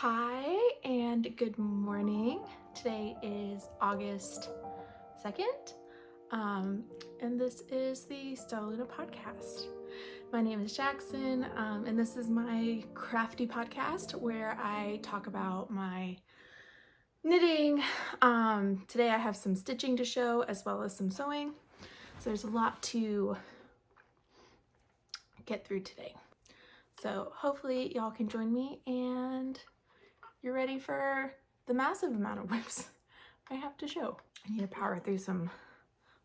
Hi and good morning. Today is August 2nd, and this is the StellaLuna podcast. My name is Jackson, and this is my crafty podcast where I talk about my knitting. Today I have some stitching to show as well as some sewing, so there's a lot to get through today. So hopefully y'all can join me and you're ready for the massive amount of whips I have to show. I need to power through some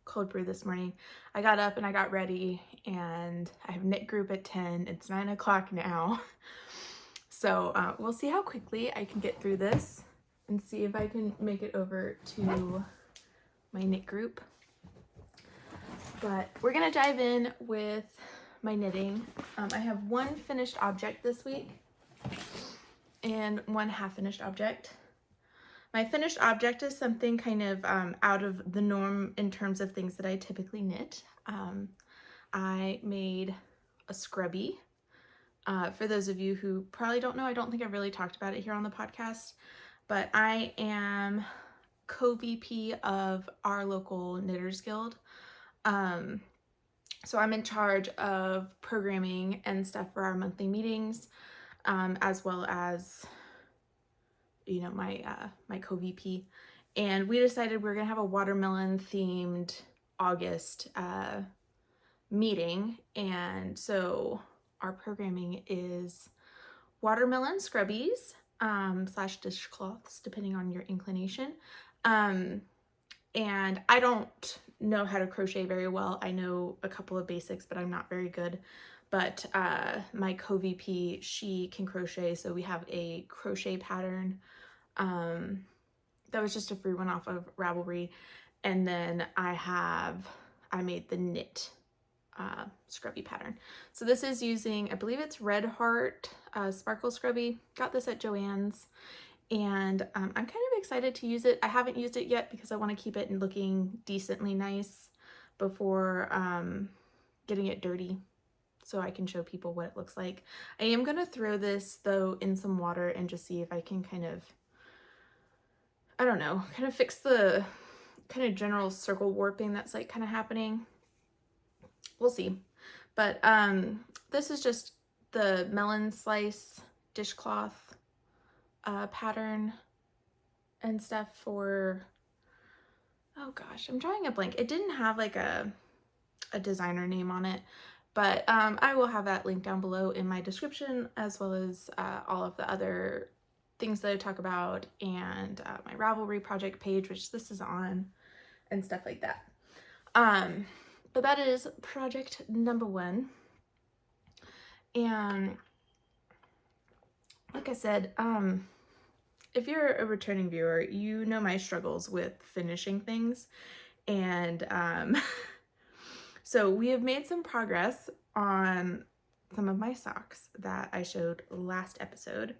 cold brew this morning. I got up and I got ready and I have knit group at 10. It's 9 o'clock now. So we'll see how quickly I can get through this and see if I can make it over to my knit group. But we're gonna dive in with my knitting. I have one finished object this week and one half-finished object. My finished object is something kind of out of the norm in terms of things that I typically knit. I made a Scrubby. For those of you who probably don't know, I don't think I've really talked about it here on the podcast, but I am co-VP of our local Knitters Guild. So I'm in charge of programming and stuff for our monthly meetings, as well as, you know, my co-VP. And we decided we're gonna have a watermelon themed August meeting. And so our programming is watermelon scrubbies slash dishcloths, depending on your inclination. And I don't know how to crochet very well. I know a couple of basics, but I'm not very good. But my co-VP, she can crochet, so we have a crochet pattern that was just a free one off of Ravelry. And then I made the knit scrubby pattern. So this is using, I believe it's Red Heart Sparkle Scrubby. Got this at Joann's. And I'm kind of excited to use it. I haven't used it yet because I want to keep it looking decently nice before getting it dirty, so I can show people what it looks like. I am going to throw this though in some water and just see if I can kind of, I don't know, kind of fix the kind of general circle warping that's like kind of happening. We'll see. But this is just the melon slice dishcloth pattern and stuff for, oh gosh, I'm drawing a blank. It didn't have like a designer name on it, but I will have that linked down below in my description, as well as all of the other things that I talk about, and my Ravelry project page, which this is on, and stuff like that. But that is project number 1. And like I said, if you're a returning viewer, you know my struggles with finishing things. And so we have made some progress on some of my socks that I showed last episode,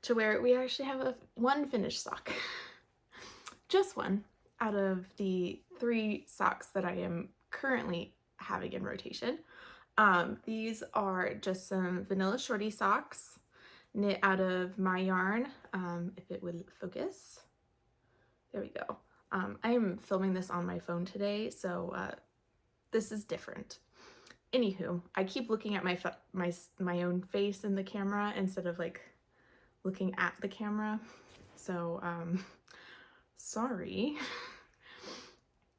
to where we actually have one finished sock. Just one out of the 3 socks that I am currently having in rotation. These are just some vanilla shorty socks knit out of my yarn. If it would focus, there we go. I am filming this on my phone today, so this is different. Anywho, I keep looking at my own face in the camera instead of like looking at the camera, so sorry.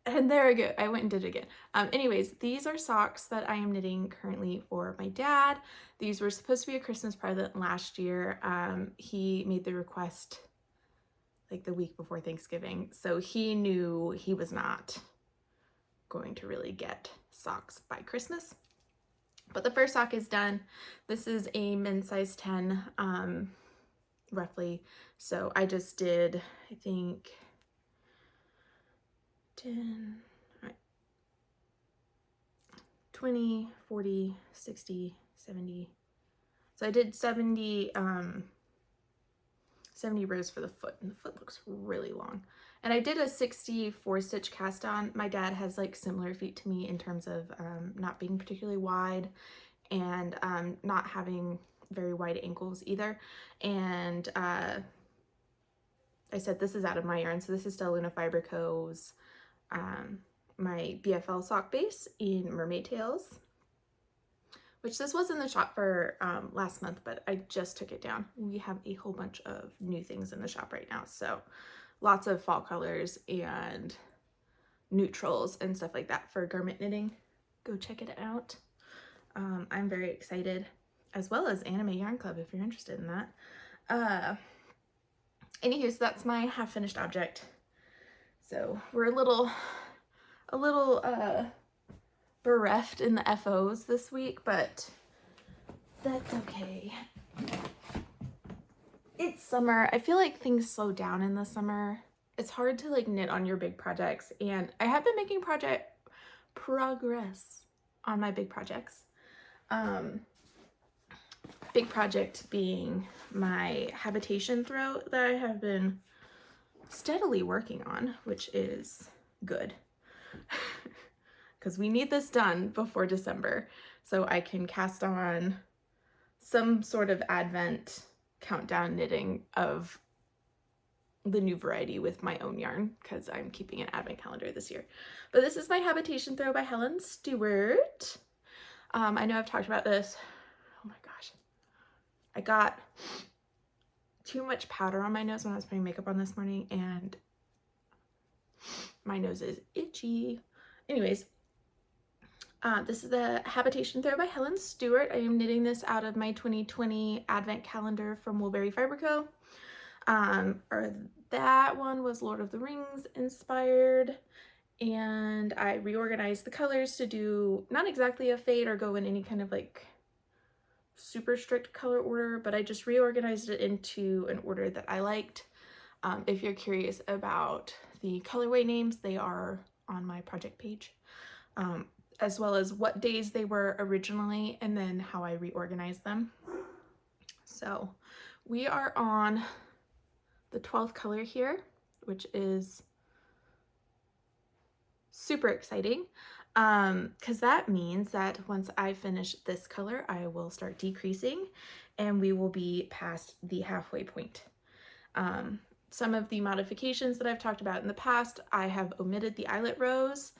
And there we go, I went and did it again. Anyways, these are socks that I am knitting currently for my dad. These were supposed to be a Christmas present last year. He made the request like the week before Thanksgiving, so he knew he was not going to really get socks by Christmas. But the first sock is done. This is a men's size 10, roughly. So I just did, I think, 10, all right, 20, 40, 60, 70. So I did 70 rows for the foot, and the foot looks really long. And I did a 64 stitch cast on. My dad has like similar feet to me in terms of not being particularly wide and not having very wide ankles either. And I said this is out of my yarn, so this is Stella Luna Fiber Co's my BFL sock base in Mermaid Tails, which this was in the shop for last month, but I just took it down. We have a whole bunch of new things in the shop right now, so lots of fall colors and neutrals and stuff like that for garment knitting. Go check it out. I'm very excited, as well as Anime Yarn Club if you're interested in that. Anywho, so that's my half finished object. So we're a little bereft in the FOs this week, but that's okay. It's summer. I feel like things slow down in the summer. It's hard to like knit on your big projects, and I have been making progress on my big projects. Big project being my Habitation throat that I have been steadily working on, which is good because we need this done before December so I can cast on some sort of Advent countdown knitting of the new variety with my own yarn, because I'm keeping an Advent calendar this year. But this is my Habitation throw by Helen Stewart. I know I've talked about this. Oh my gosh. I got too much powder on my nose when I was putting makeup on this morning, and my nose is itchy. Anyways, this is the Habitation throw by Helen Stewart. I am knitting this out of my 2020 Advent calendar from Woolberry Fiber Co. Or that one was Lord of the Rings inspired, and I reorganized the colors to do not exactly a fade or go in any kind of like super strict color order, but I just reorganized it into an order that I liked. If you're curious about the colorway names, they are on my project page, as well as what days they were originally and then how I reorganized them. So we are on the 12th color here, which is super exciting, because that means that once I finish this color, I will start decreasing and we will be past the halfway point. Some of the modifications that I've talked about in the past, I have omitted the eyelet rows,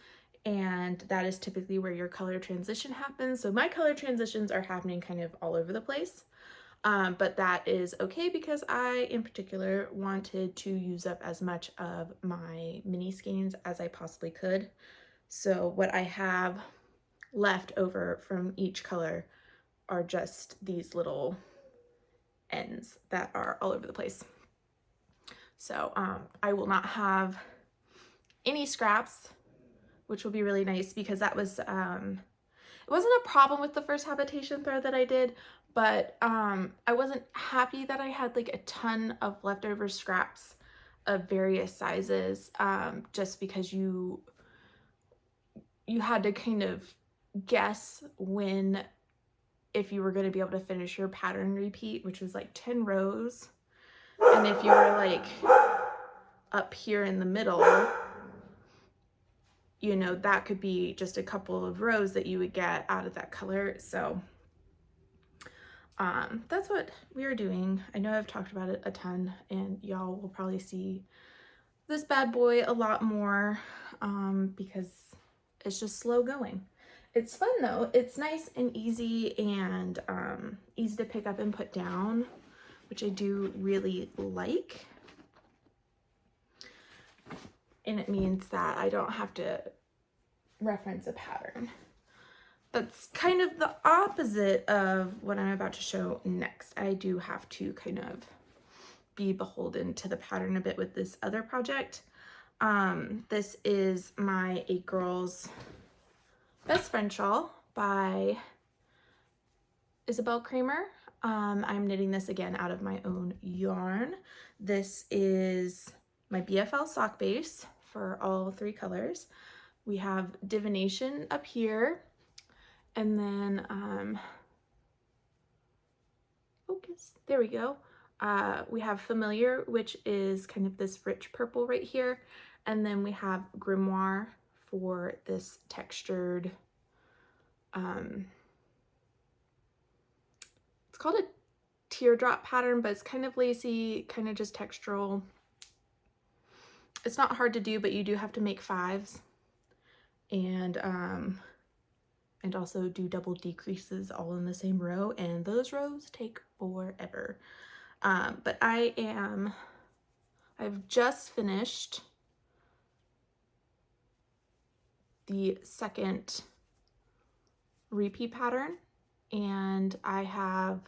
and that is typically where your color transition happens. So my color transitions are happening kind of all over the place. But that is okay because I, in particular, wanted to use up as much of my mini skeins as I possibly could. So what I have left over from each color are just these little ends that are all over the place. So I will not have any scraps, which will be really nice because that was, it wasn't a problem with the first Habitation thread that I did, but I wasn't happy that I had like a ton of leftover scraps of various sizes, just because you had to kind of guess if you were going to be able to finish your pattern repeat, which was like 10 rows. And if you were like up here in the middle, you know, that could be just a couple of rows that you would get out of that color. So that's what we are doing. I know I've talked about it a ton, and y'all will probably see this bad boy a lot more, because it's just slow going. It's fun though. It's nice and easy, and easy to pick up and put down, which I do really like. And it means that I don't have to reference a pattern. That's kind of the opposite of what I'm about to show next. I do have to kind of be beholden to the pattern a bit with this other project. This is my 8 Girls Best Friend Shawl by Isabell Kraemer. I'm knitting this again out of my own yarn. This is my BFL sock base for all 3 colors. We have Divination up here, and then focus, there we go. We have Familiar, which is kind of this rich purple right here, and then we have Grimoire for this textured, it's called a teardrop pattern, but it's kind of lacy, kind of just textural. It's not hard to do, but you do have to make 5s and also do double decreases all in the same row, and those rows take forever. But I've just finished the second repeat pattern, and I have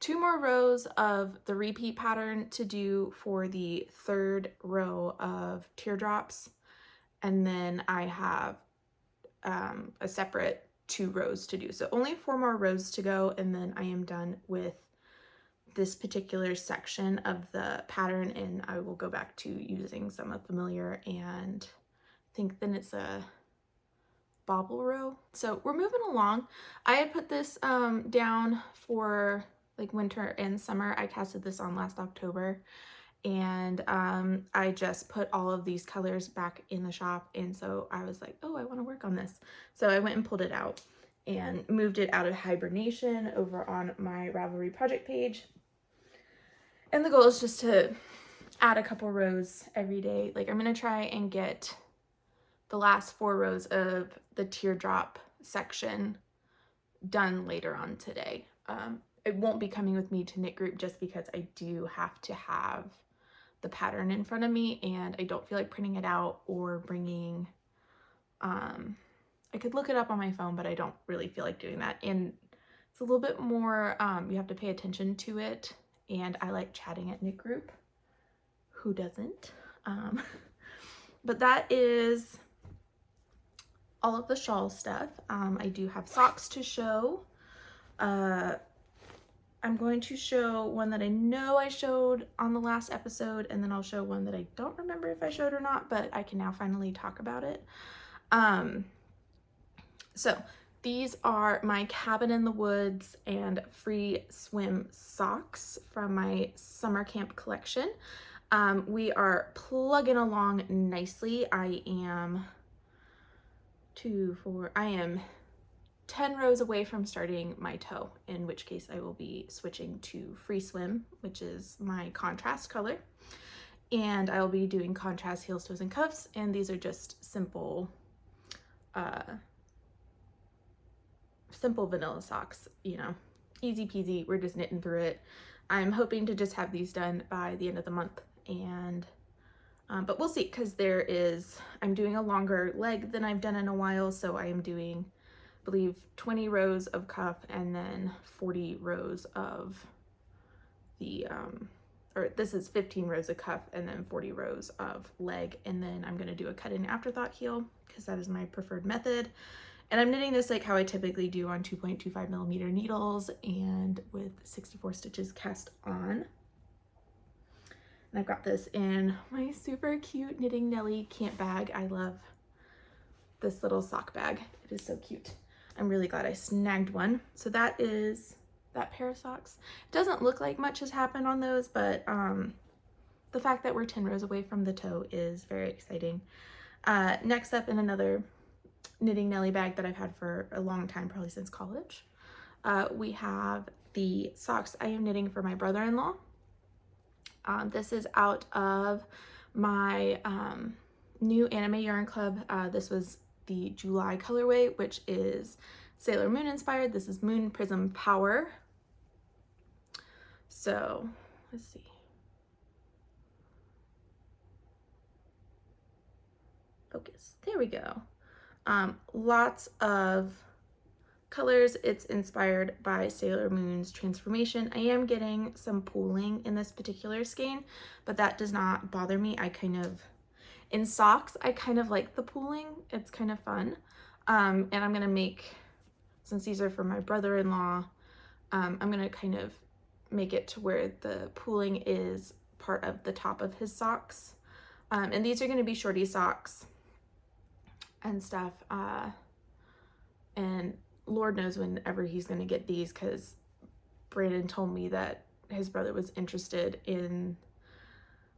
2 more rows of the repeat pattern to do for the 3rd row of teardrops, and then I have a separate 2 rows to do. So only 4 more rows to go, and then I am done with this particular section of the pattern, and I will go back to using some of Familiar, and I think then it's a bobble row. So we're moving along. I had put this down for like winter and summer. I casted this on last October, and I just put all of these colors back in the shop, and so I was like, oh, I want to work on this. So I went and pulled it out and moved it out of hibernation over on my Ravelry project page. And the goal is just to add a couple rows every day. Like, I'm gonna try and get the last 4 rows of the teardrop section done later on today. It won't be coming with me to knit group just because I do have to have the pattern in front of me, and I don't feel like printing it out or bringing, I could look it up on my phone, but I don't really feel like doing that. And it's a little bit more, you have to pay attention to it, and I like chatting at knit group. Who doesn't? But that is all of the shawl stuff. I do have socks to show. I'm going to show one that I know I showed on the last episode, and then I'll show one that I don't remember if I showed or not, but I can now finally talk about it. So these are my Cabin in the Woods and Free Swim socks from my summer camp collection. We are plugging along nicely. I am 10 rows away from starting my toe, in which case I will be switching to Free Swim, which is my contrast color. And I will be doing contrast heels, toes, and cuffs, and these are just simple vanilla socks, you know, easy peasy. We're just knitting through it. I'm hoping to just have these done by the end of the month, and but we'll see, because I'm doing a longer leg than I've done in a while, so I am doing, I believe, 20 rows of cuff and then 40 rows of the or this is 15 rows of cuff and then 40 rows of leg, and then I'm going to do a cut-in afterthought heel because that is my preferred method. And I'm knitting this like how I typically do on 2.25 millimeter needles and with 64 stitches cast on. And I've got this in my super cute Knitting Nelly camp bag. I love this little sock bag. It is so cute. I'm really glad I snagged one. So that is that pair of socks. It doesn't look like much has happened on those, but the fact that we're 10 rows away from the toe is very exciting. Next up, in another Knitting Nelly bag that I've had for a long time, probably since college, we have the socks I am knitting for my brother-in-law. This is out of my new Anime Yarn Club. This was the July colorway, which is Sailor Moon inspired. This is Moon Prism Power. So let's see. Focus. There we go. Lots of colors. It's inspired by Sailor Moon's transformation. I am getting some pooling in this particular skein, but that does not bother me. In socks, I kind of like the pooling. It's kind of fun. And I'm gonna make, since these are for my brother-in-law, I'm gonna kind of make it to where the pooling is part of the top of his socks. And these are gonna be shorty socks and stuff. And Lord knows whenever he's gonna get these, because Brandon told me that his brother was interested in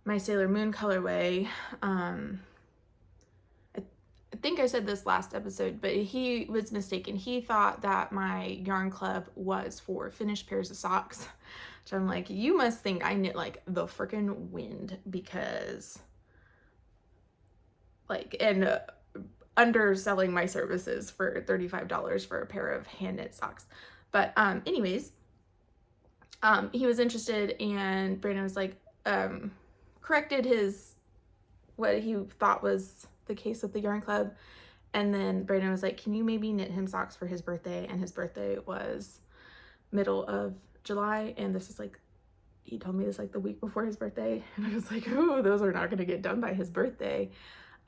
my Sailor Moon colorway. I think I said this last episode, but he was mistaken. He thought that my yarn club was for finished pairs of socks. So I'm like, you must think I knit like the freaking wind, because like, and underselling my services for $35 for a pair of hand knit socks. But anyways, he was interested, and Brandon was like, corrected his, what he thought was the case with the yarn club. And then Brandon was like, can you maybe knit him socks for his birthday? And his birthday was middle of July, and this is like, he told me this like the week before his birthday, and I was like, oh, those are not going to get done by his birthday.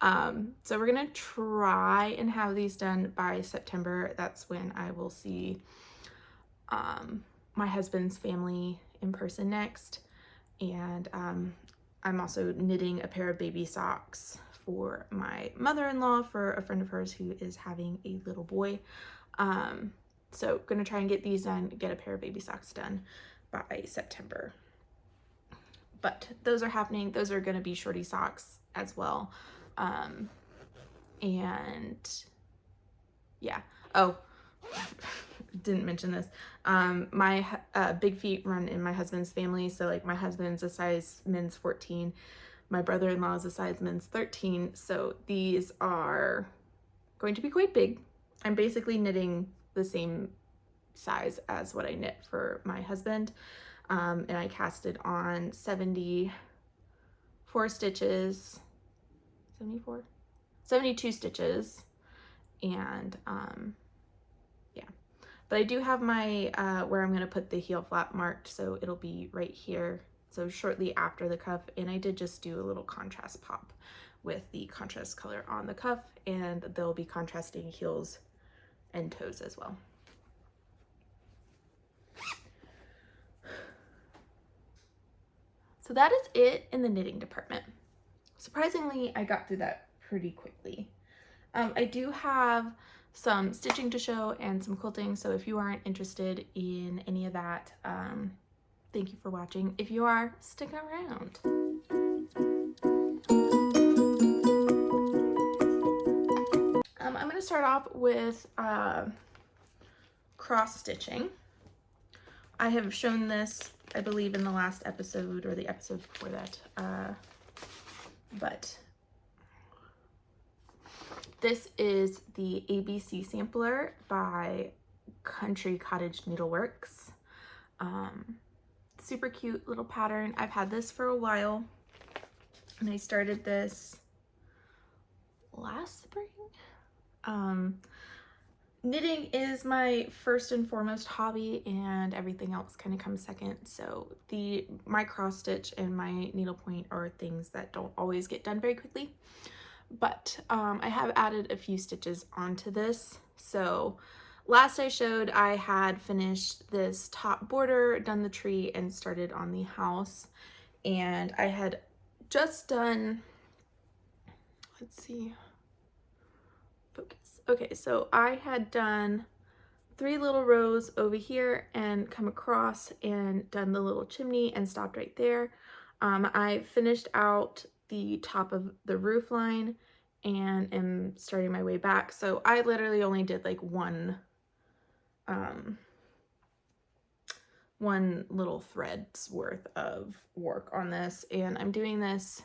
So we're gonna try and have these done by September. That's when I will see my husband's family in person next. And I'm also knitting a pair of baby socks for my mother-in-law for a friend of hers who is having a little boy. So gonna try and get these done, get a pair of baby socks done by September. But those are happening. Those are gonna be shorty socks as well. And yeah. Oh, didn't mention this. My big feet run in my husband's family. So like my husband's a size men's 14. My brother-in-law is a size men's 13. So these are going to be quite big. I'm basically knitting the same size as what I knit for my husband. And I casted on 74 stitches, 72 stitches. And yeah, but I do have my where I'm going to put the heel flap marked, so it'll be right here, so shortly after the cuff. And I did just do a little contrast pop with the contrast color on the cuff, and there'll be contrasting heels and toes as well. So that is it in the knitting department. Surprisingly, I got through that pretty quickly. I do have some stitching to show and some quilting, so if you aren't interested in any of that, thank you for watching. If you are, stick around. I'm going to start off with cross stitching. I have shown this, I believe, in the last episode or the episode before that, but this is the ABC sampler by Cottage Needleworks. Super cute little pattern. I've had this for a while, and I started this last spring. Knitting is my first and foremost hobby, and everything else kind of comes second. So my cross stitch and my needlepoint are things that don't always get done very quickly. But I have added a few stitches onto this. So last I showed, I had finished this top border, done the tree, and started on the house. And I had just done, let's see, focus. Okay, so I had done 3 little rows over here and come across and done the little chimney and stopped right there. I finished out the top of the roof line and am starting my way back. So I literally only did like one little thread's worth of work on this, and I'm doing this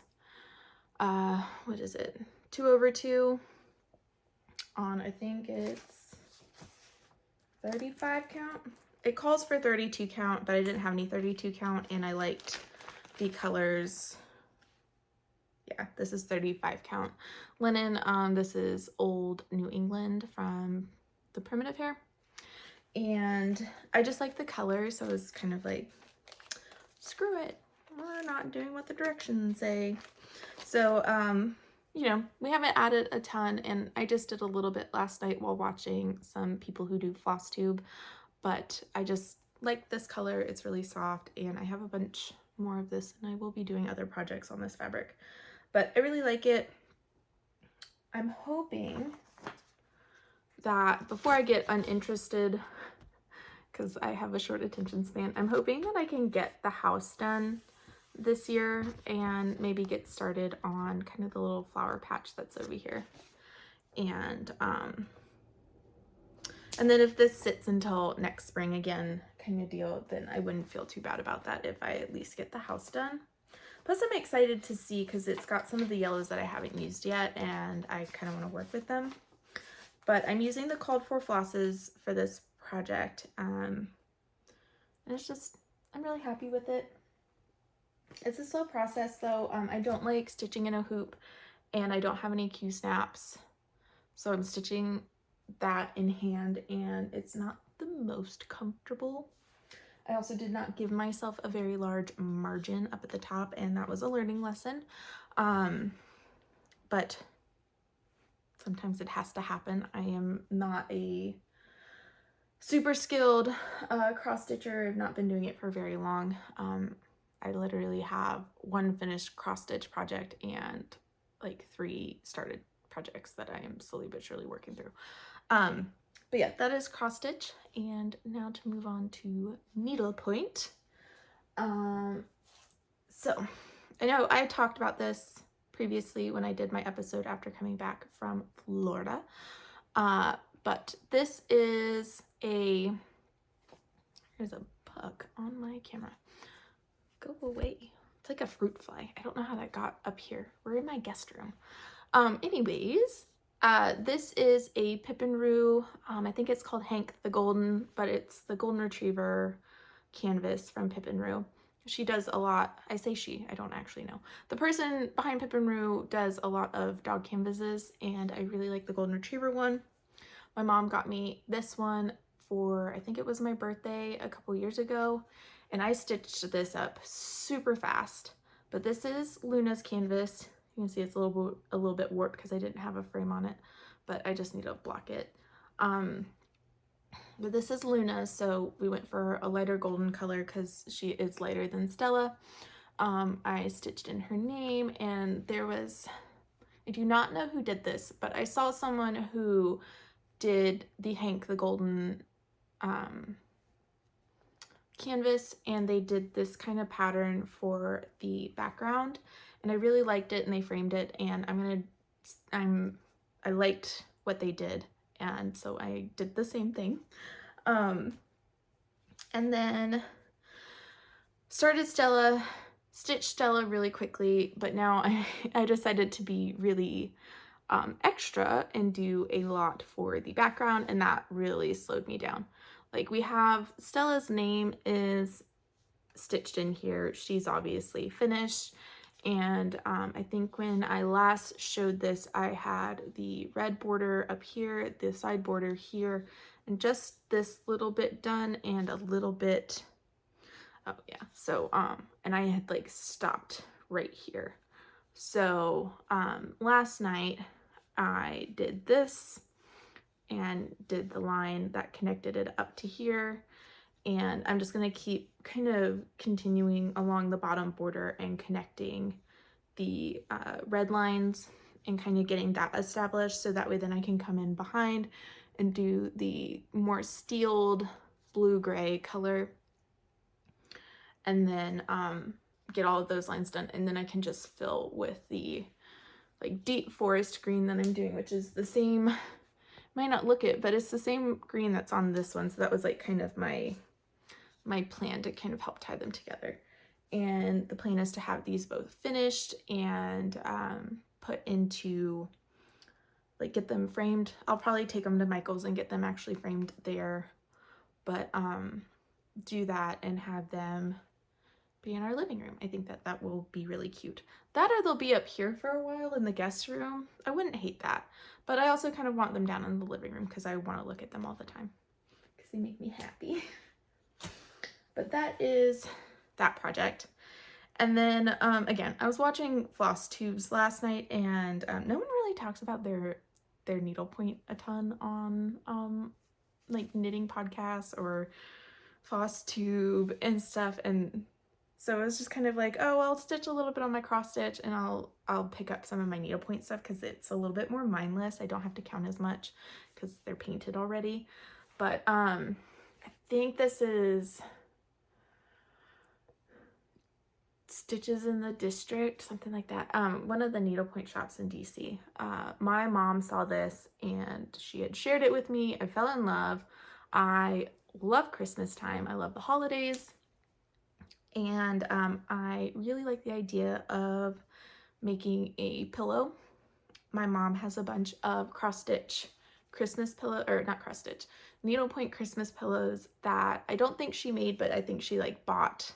what is it, 2/2 on, I think it's 35 count. It calls for 32 count, but I didn't have any 32 count, and I liked the colors. Yeah, this is 35 count linen. This is Old New England from the Primitive Hare, and I just like the color, so I was kind of like, screw it, we're not doing what the directions say. So you know, we haven't added a ton, and I just did a little bit last night while watching some people who do FLOSSTUBE, but I just like this color. It's really soft, and I have a bunch more of this, and I will be doing other projects on this fabric, but I really like it. I'm hoping that before I get uninterested, because I have a short attention span, I'm hoping that I can get the house done this year and maybe get started on kind of the little flower patch that's over here. And then if this sits until next spring again kind of deal, then I wouldn't feel too bad about that if I at least get the house done. Plus I'm excited to see because it's got some of the yellows that I haven't used yet and I kind of want to work with them. But I'm using the called for flosses for this project. And it's just, I'm really happy with it. It's a slow process though. I don't like stitching in a hoop and I don't have any Q-snaps. So I'm stitching that in hand and it's not the most comfortable. I also did not give myself a very large margin up at the top and that was a learning lesson. But sometimes it has to happen. I am not a super skilled cross stitcher. I've not been doing it for very long. I literally have one finished cross stitch project and like 3 started projects that I am slowly but surely working through. But yeah, that is cross stitch. And now to move on to needlepoint. So I know I talked about this previously when I did my episode after coming back from Florida. But this is here's a bug on my camera. Go away. It's like a fruit fly. I don't know how that got up here. We're in my guest room. Anyways, this is a Pip Roo. I think it's called Hank the Golden, but it's the Golden Retriever canvas from Pip Roo. She does a lot. I say she, I don't actually know. The person behind Pip Roo does a lot of dog canvases, and I really like the Golden Retriever one. My mom got me this one for, I think it was my birthday a couple years ago, and I stitched this up super fast. But this is Luna's canvas. You can see it's a little bit warped because I didn't have a frame on it, but I just need to block it. But this is Luna, so we went for a lighter golden color because she is lighter than Stella. I stitched in her name, and there was, I do not know who did this, but I saw someone who did the Hank the Golden canvas, and they did this kind of pattern for the background, and I really liked it, and they framed it, and I liked what they did, and so I did the same thing. And then started Stella, stitched Stella really quickly, but now I decided to be really extra and do a lot for the background, and that really slowed me down. Like, we have Stella's name is stitched in here. She's obviously finished. And I think when I last showed this, I had the red border up here, the side border here, and just this little bit done and a little bit, oh yeah. So, and I had like stopped right here. So last night I did this and did the line that connected it up to here. And I'm just going to keep kind of continuing along the bottom border and connecting the red lines and kind of getting that established, so that way then I can come in behind and do the more steeled blue-gray color, and then get all of those lines done, and then I can just fill with the like deep forest green that I'm doing, which is the same, might not look it, but it's the same green that's on this one. So that was like kind of my plan to kind of help tie them together. And the plan is to have these both finished and put into, like, get them framed. I'll probably take them to Michael's and get them actually framed there, but do that and have them be in our living room. I think that that will be really cute. That, or they'll be up here for a while in the guest room. I wouldn't hate that, but I also kind of want them down in the living room because I want to look at them all the time because they make me happy. But that is that project. And then again, I was watching FLOSSTUBEs last night, and no one really talks about their needlepoint a ton on like knitting podcasts or FLOSSTUBE and stuff. And so it was just kind of like, oh, I'll stitch a little bit on my cross stitch and I'll pick up some of my needlepoint stuff because it's a little bit more mindless. I don't have to count as much because they're painted already. But I think this is Stitches in the District, something like that. One of the needlepoint shops in DC. My mom saw this and she had shared it with me. I fell in love. I love Christmas time. I love the holidays. And I really like the idea of making a pillow. My mom has a bunch of cross-stitch Christmas pillow, or not cross-stitch, needlepoint Christmas pillows that I don't think she made, but I think she like bought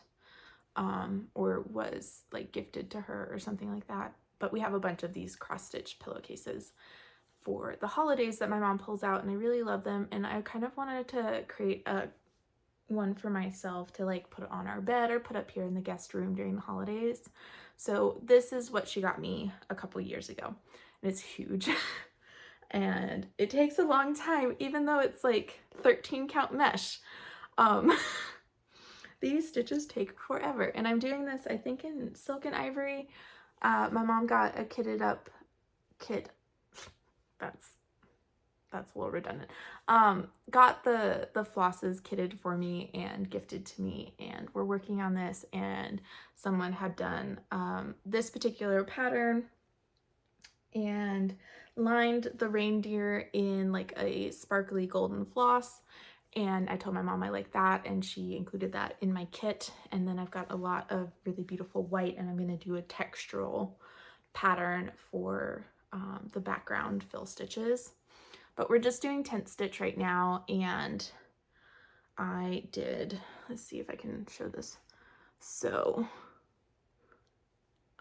or was like gifted to her or something like that. But we have a bunch of these cross-stitch pillowcases for the holidays that my mom pulls out, and I really love them. And I kind of wanted to create one for myself to like put on our bed or put up here in the guest room during the holidays. So this is what she got me a couple years ago, and it's huge. And it takes a long time, even though it's like 13 count mesh. These stitches take forever, and I'm doing this, I think, in silk and ivory. My mom got a kitted up kit. That's a little redundant. Got the flosses kitted for me and gifted to me, and we're working on this, and someone had done this particular pattern and lined the reindeer in like a sparkly golden floss. And I told my mom I like that, and she included that in my kit. And then I've got a lot of really beautiful white, and I'm going to do a textural pattern for the background fill stitches. But we're just doing tent stitch right now, and I did, let's see if I can show this. So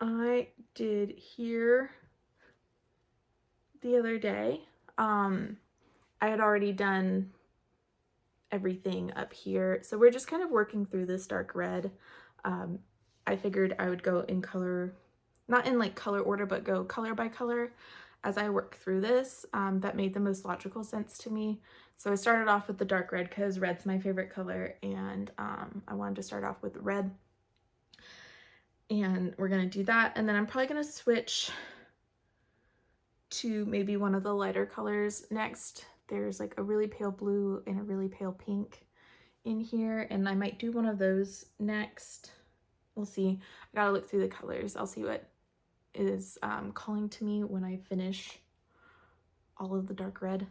I did here the other day. I had already done everything up here, so we're just kind of working through this dark red. I figured I would go in color, not in like color order, but go color by color as I work through this. That made the most logical sense to me. So I started off with the dark red because red's my favorite color, and I wanted to start off with red, and we're gonna do that. And then I'm probably gonna switch to maybe one of the lighter colors next. There's like a really pale blue and a really pale pink in here, and I might do one of those next. We'll see. I gotta look through the colors. I'll see what is calling to me when I finish all of the dark red.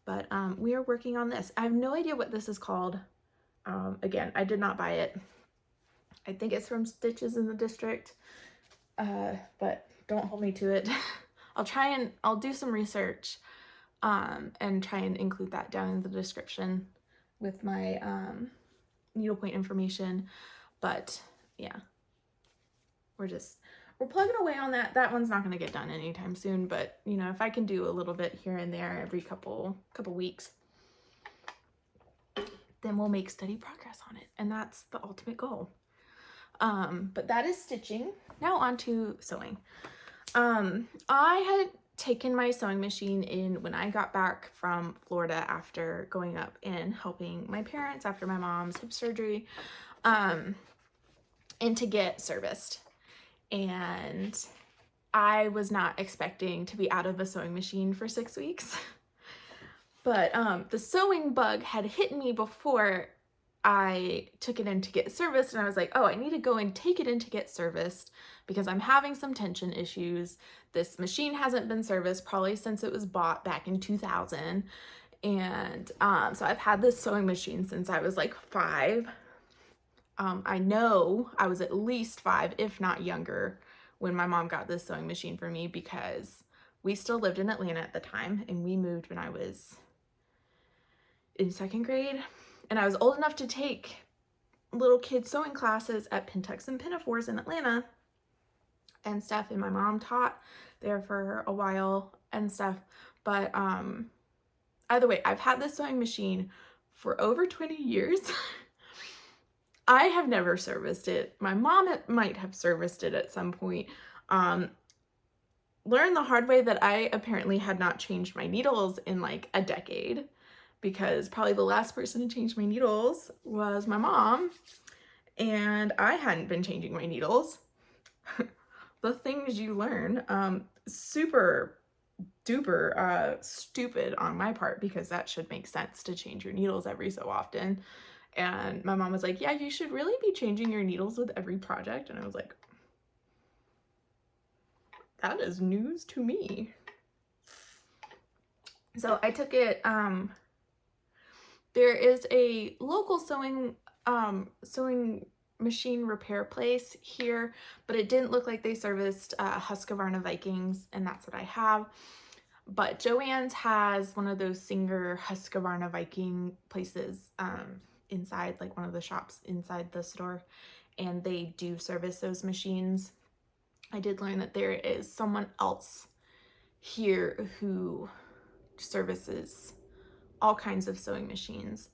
But we are working on this. I have no idea what this is called. Again, I did not buy it. I think it's from Stitches in the District, but don't hold me to it. I'll do some research and try and include that down in the description with my needlepoint information. But yeah, we're plugging away on that. That one's not going to get done anytime soon, but you know, if I can do a little bit here and there every couple weeks, then we'll make steady progress on it, and that's the ultimate goal. But that is stitching. Now on to sewing. I had taken my sewing machine in when I got back from Florida after going up and helping my parents after my mom's hip surgery, and to get serviced. And I was not expecting to be out of a sewing machine for 6 weeks. But the sewing bug had hit me before I took it in to get serviced, and I was like, oh, I need to go and take it in to get serviced because I'm having some tension issues. This machine hasn't been serviced probably since it was bought back in 2000. And so I've had this sewing machine since I was like 5. I know I was at least 5, if not younger, when my mom got this sewing machine for me, because we still lived in Atlanta at the time, and we moved when I was in 2nd grade. And I was old enough to take little kid sewing classes at Pintucks and Pinafores in Atlanta and stuff. And my mom taught there for a while and stuff. But either way, I've had this sewing machine for over 20 years. I have never serviced it. My mom might have serviced it at some point. Learned the hard way that I apparently had not changed my needles in like a decade, because probably the last person to change my needles was my mom, and I hadn't been changing my needles. The things you learn, super duper stupid on my part, because that should make sense to change your needles every so often. And my mom was like, yeah, you should really be changing your needles with every project. And I was like, that is news to me. So I took it, there is a local sewing machine repair place here, but it didn't look like they serviced Husqvarna Vikings, and that's what I have. But Joann's has one of those Singer Husqvarna Viking places inside, like one of the shops inside the store, and they do service those machines. I did learn that there is someone else here who services all kinds of sewing machines,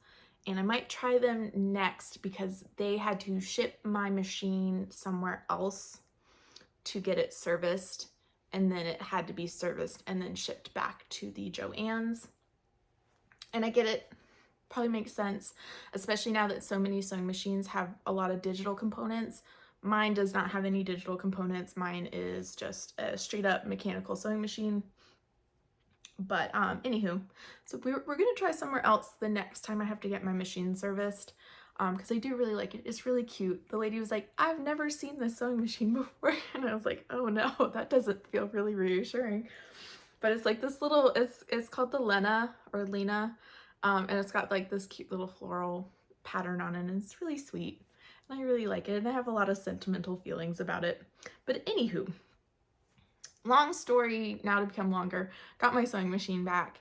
and I might try them next because they had to ship my machine somewhere else to get it serviced, and then it had to be serviced and then shipped back to the Joann's. And I get it, probably makes sense, especially now that so many sewing machines have a lot of digital components. Mine does not have any digital components. Mine is just a straight up mechanical sewing machine. But anywho, so we're gonna try somewhere else the next time I have to get my machine serviced, because I do really like it. It's really cute. The lady was like, I've never seen this sewing machine before, and I was like, oh no, that doesn't feel really reassuring. But it's like this little, it's called the Lena or Lena, and it's got like this cute little floral pattern on it, and it's really sweet, and I really like it, and I have a lot of sentimental feelings about it. But anywho, long story now to become longer, got my sewing machine back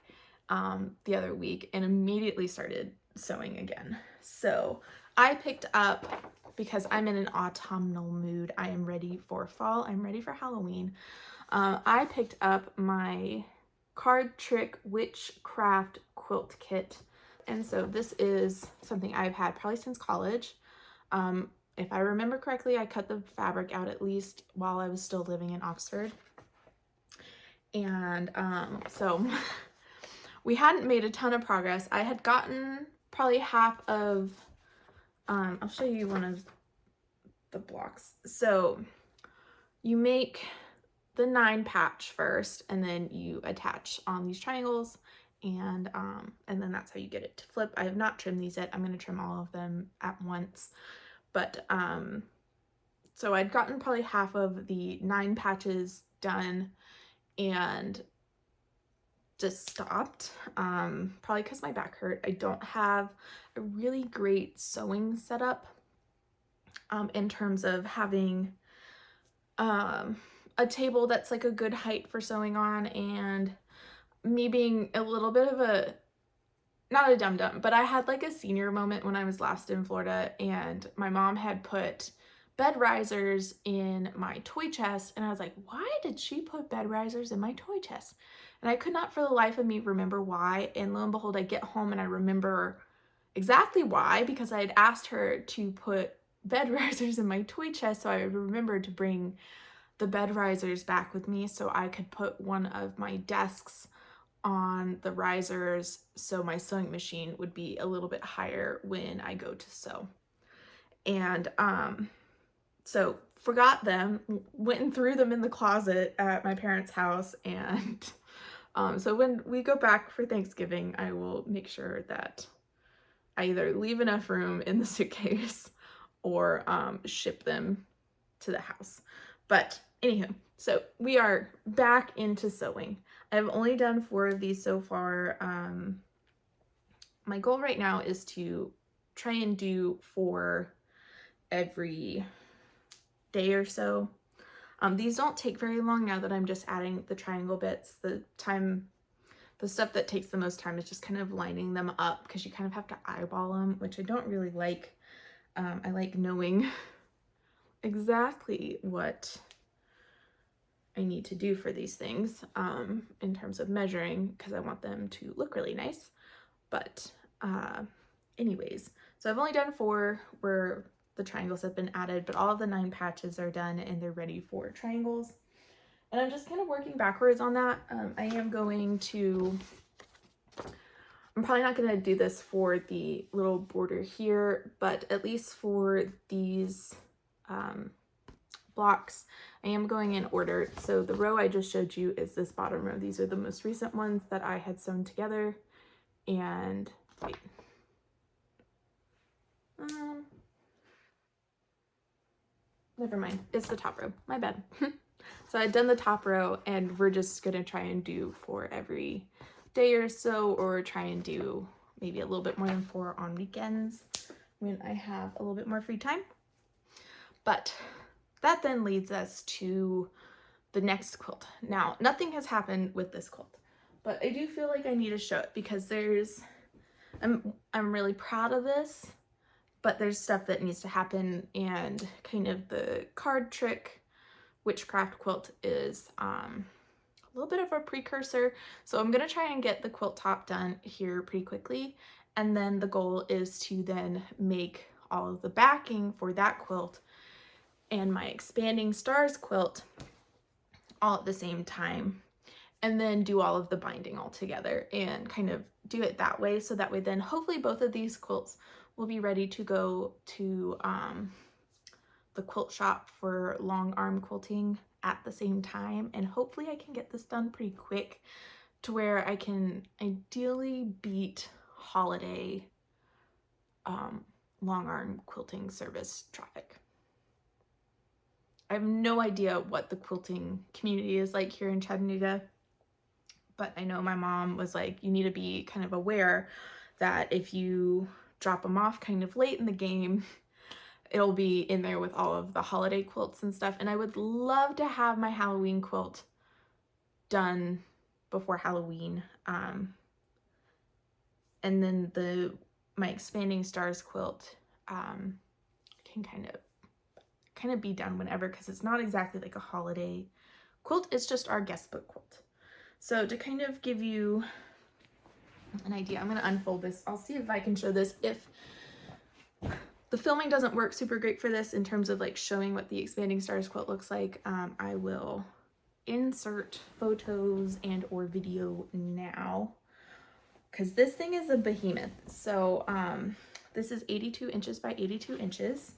the other week and immediately started sewing again. So I picked up, because I'm in an autumnal mood, I am ready for fall, I'm ready for Halloween. I picked up my Card Trick Witchcraft Quilt Kit. And so this is something I've had probably since college. If I remember correctly, I cut the fabric out at least while I was still living in Oxford. And so we hadn't made a ton of progress. I had gotten probably half of, I'll show you one of the blocks. So you make the 9 patch first, and then you attach on these triangles, and then that's how you get it to flip. I have not trimmed these yet. I'm going to trim all of them at once. But so I'd gotten probably half of the 9 patches done and just stopped, probably because my back hurt. I don't have a really great sewing setup in terms of having a table that's like a good height for sewing on, and me being a little bit of a, not a dum-dum, but I had like a senior moment when I was last in Florida, and my mom had put bed risers in my toy chest, and I was like, why did she put bed risers in my toy chest? And I could not for the life of me remember why, and lo and behold, I get home and I remember exactly why, because I had asked her to put bed risers in my toy chest, so I remembered to bring the bed risers back with me so I could put one of my desks on the risers so my sewing machine would be a little bit higher when I go to sew. And so forgot them, went and threw them in the closet at my parents' house, and so when we go back for Thanksgiving, I will make sure that I either leave enough room in the suitcase or ship them to the house. But anywho, so we are back into sewing. I've only done 4 of these so far. My goal right now is to try and do 4 every day or so. These don't take very long now that I'm just adding the triangle bits. The stuff that takes the most time is just kind of lining them up, because you kind of have to eyeball them, which I don't really like. I like knowing exactly what I need to do for these things in terms of measuring, because I want them to look really nice. But anyways, so I've only done 4 where the triangles have been added, but all of the 9 patches are done and they're ready for triangles. And I'm just kind of working backwards on that. I am going to, I'm probably not going to do this for the little border here, but at least for these blocks, I am going in order. So the row I just showed you is this bottom row. These are the most recent ones that I had sewn together. And wait. Never mind. It's the top row. My bad. So I'd done the top row, and we're just gonna try and do 4 every day or so, or try and do maybe a little bit more than 4 on weekends when I have a little bit more free time. But that then leads us to the next quilt. Now, nothing has happened with this quilt, but I do feel like I need to show it because I'm really proud of this, but there's stuff that needs to happen, and kind of the card trick witchcraft quilt is a little bit of a precursor. So I'm gonna try and get the quilt top done here pretty quickly, and then the goal is to then make all of the backing for that quilt and my expanding stars quilt all at the same time, and then do all of the binding all together and kind of do it that way, so that way then hopefully both of these quilts will be ready to go to the quilt shop for long arm quilting at the same time. And hopefully I can get this done pretty quick to where I can ideally beat holiday long arm quilting service traffic. I have no idea what the quilting community is like here in Chattanooga, but I know my mom was like, you need to be kind of aware that if you drop them off kind of late in the game, it'll be in there with all of the holiday quilts and stuff. And I would love to have my Halloween quilt done before Halloween. And then my expanding stars quilt can kind of be done whenever, because it's not exactly like a holiday quilt, it's just our guest book quilt. So to kind of give you an idea, I'm going to unfold this. I'll see if I can show this. If the filming doesn't work super great for this in terms of like showing what the expanding stars quilt looks like, I will insert photos and or video now, because this thing is a behemoth. So this is 82 inches by 82 inches.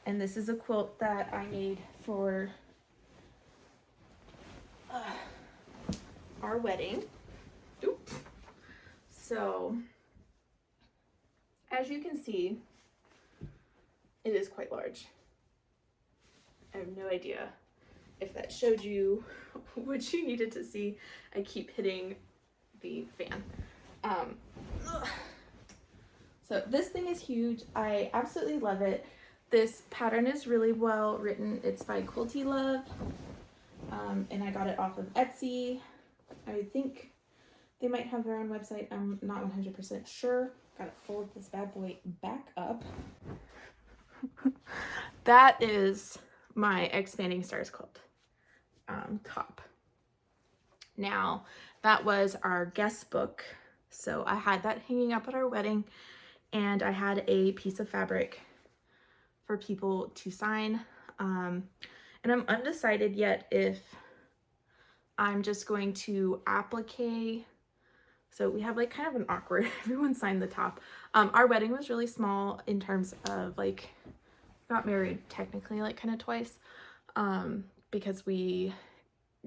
And this is a quilt that I made for our wedding. Oop. So, as you can see, it is quite large. I have no idea if that showed you what you needed to see. I keep hitting the fan. So this thing is huge. I absolutely love it. This pattern is really well written. It's by Quilty Love, and I got it off of Etsy. I think they might have their own website. I'm not 100% sure. Gotta fold this bad boy back up. That is my expanding stars quilt top. Now, that was our guest book. So I had that hanging up at our wedding, and I had a piece of fabric for people to sign. And I'm undecided yet if I'm just going to applique. So we have like kind of an awkward, everyone signed the top. Our wedding was really small in terms of like, got married technically like kind of twice, because we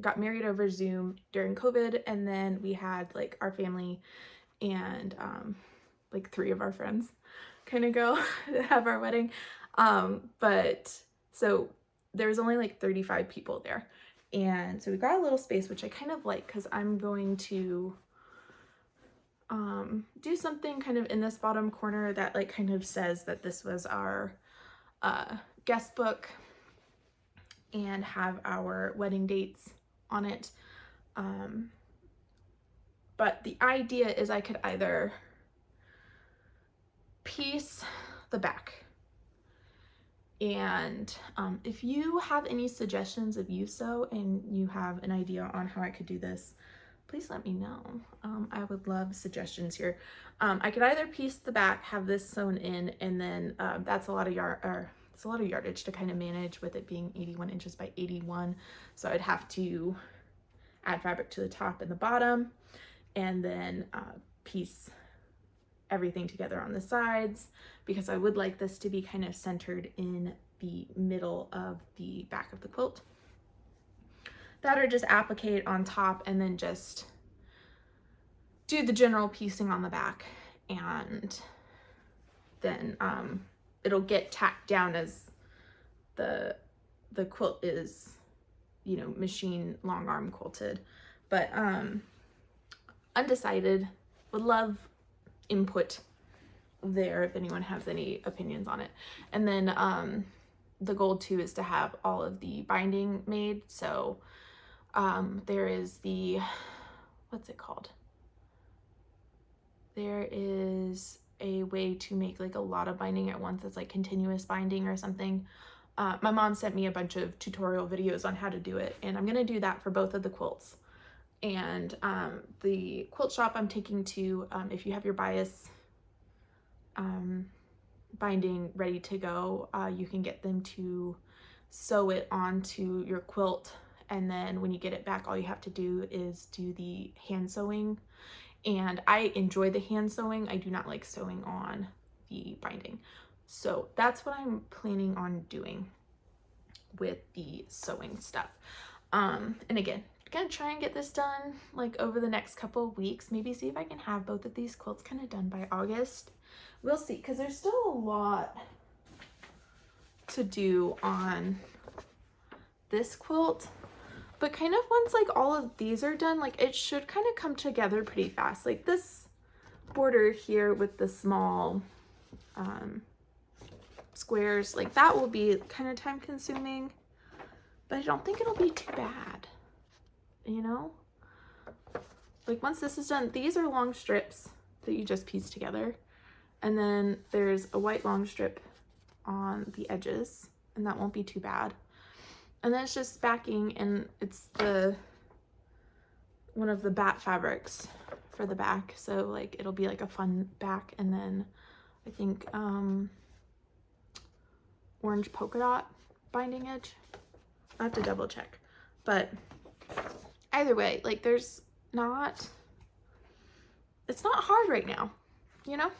got married over Zoom during COVID, and then we had like our family and like 3 of our friends kind of go have our wedding. But so there was only like 35 people there, and so we got a little space, which I kind of like, because I'm going to do something kind of in this bottom corner that like kind of says that this was our guest book and have our wedding dates on it. But the idea is I could either piece the back, and if you have any suggestions, if you sew and you have an idea on how I could do this, please let me know. I would love suggestions here. I could either piece the back, have this sewn in, and then that's a lot of yardage to kind of manage with it being 81 inches by 81. So I'd have to add fabric to the top and the bottom, and then piece everything together on the sides, because I would like this to be kind of centered in the middle of the back of the quilt. That, or just applique it on top and then just do the general piecing on the back, and then it'll get tacked down as the quilt is you know, machine long arm quilted. But undecided. Would love input there if anyone has any opinions on it. And then the goal too is to have all of the binding made. So there is the, what's it called? There is a way to make like a lot of binding at once. It's like continuous binding or something. My mom sent me a bunch of tutorial videos on how to do it, and I'm gonna do that for both of the quilts. And the quilt shop I'm taking to, if you have your bias binding ready to go, you can get them to sew it onto your quilt, and then when you get it back, all you have to do is do the hand sewing. And I enjoy the hand sewing. I do not like sewing on the binding. So that's what I'm planning on doing with the sewing stuff. And again, gonna try and get this done like over the next couple of weeks. Maybe see if I can have both of these quilts kind of done by August. We'll see, because there's still a lot to do on this quilt. But kind of once like all of these are done, like it should kind of come together pretty fast. Like this border here with the small squares, like that will be kind of time consuming, but I don't think it'll be too bad, you know? Like once this is done, these are long strips that you just piece together. And then there's a white long strip on the edges, and that won't be too bad. And then it's just backing, and it's the one of the bat fabrics for the back. So like it'll be like a fun back, and then I think orange polka dot binding edge. I have to double check, but either way, like it's not hard right now, you know?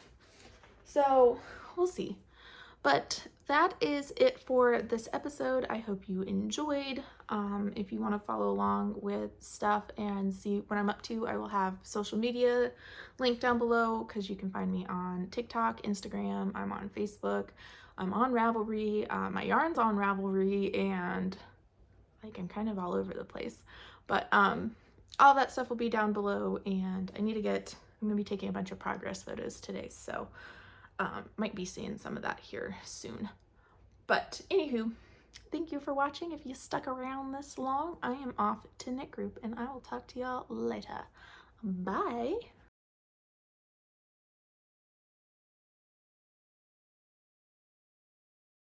So we'll see. But that is it for this episode. I hope you enjoyed. If you want to follow along with stuff and see what I'm up to, I will have social media linked down below, because you can find me on TikTok, Instagram, I'm on Facebook, I'm on Ravelry, my yarn's on Ravelry, and like I'm kind of all over the place. But all that stuff will be down below, and I'm gonna be taking a bunch of progress photos today, so might be seeing some of that here soon. But anywho, thank you for watching. If you stuck around this long, I am off to knit group, and I will talk to y'all later. Bye.